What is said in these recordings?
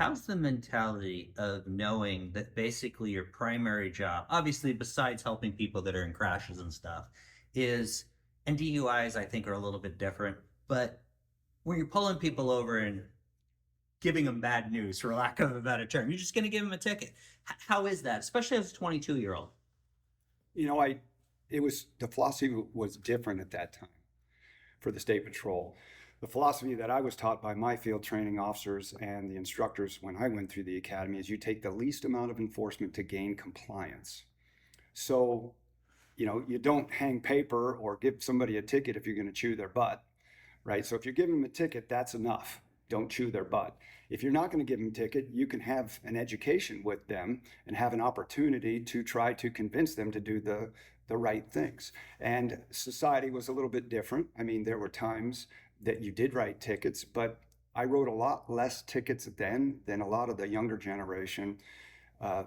how's the mentality of knowing that basically your primary job, obviously besides helping people that are in crashes and stuff, is, and DUIs I think are a little bit different, but when you're pulling people over and giving them bad news, for lack of a better term, you're just going to give them a ticket. How is that, especially as a 22-year-old? You know, it was the philosophy was different at that time for the state patrol. The philosophy that I was taught by my field training officers and the instructors when I went through the academy is you take the least amount of enforcement to gain compliance. So, you don't hang paper or give somebody a ticket if you're going to chew their butt, right? So if you're giving them a ticket, that's enough. Don't chew their butt. If you're not going to give them a ticket, you can have an education with them and have an opportunity to try to convince them to do the right things. And society was a little bit different. I mean, there were times that you did write tickets, but I wrote a lot less tickets then than a lot of the younger generation. Uh,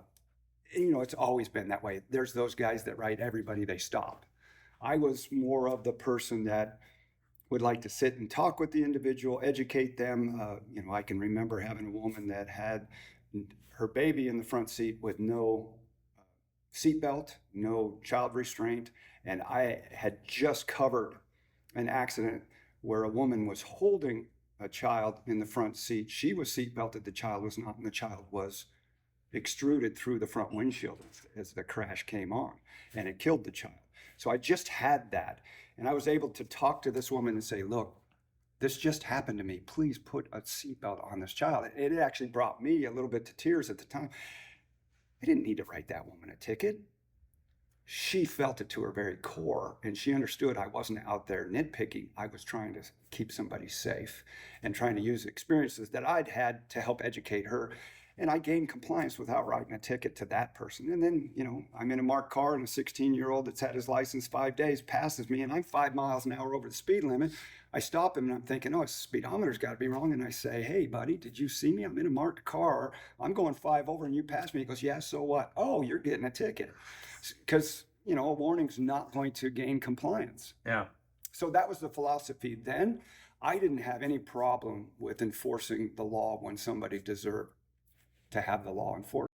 it's always been that way. There's those guys that write everybody they stop. I was more of the person that would like to sit and talk with the individual, educate them. I can remember having a woman that had her baby in the front seat with no seatbelt, no child restraint, and I had just covered an accident where a woman was holding a child in the front seat. She was seatbelted, the child was not, and the child was extruded through the front windshield as the crash came on, and it killed the child. So I just had that. And I was able to talk to this woman and say, look, this just happened to me. Please put a seatbelt on this child. It actually brought me a little bit to tears at the time. I didn't need to write that woman a ticket. She felt it to her very core, and she understood I wasn't out there nitpicking. I was trying to keep somebody safe and trying to use experiences that I'd had to help educate her. And I gained compliance without writing a ticket to that person. And then, I'm in a marked car and a 16-year-old that's had his license 5 days passes me and I'm 5 miles an hour over the speed limit. I stop him and I'm thinking, oh, his speedometer's got to be wrong. And I say, hey, buddy, did you see me? I'm in a marked car. I'm going 5 over and you passed me. He goes, yeah, so what? Oh, you're getting a ticket. Because, a warning's not going to gain compliance. Yeah. So that was the philosophy then. I didn't have any problem with enforcing the law when somebody deserved to have the law enforced.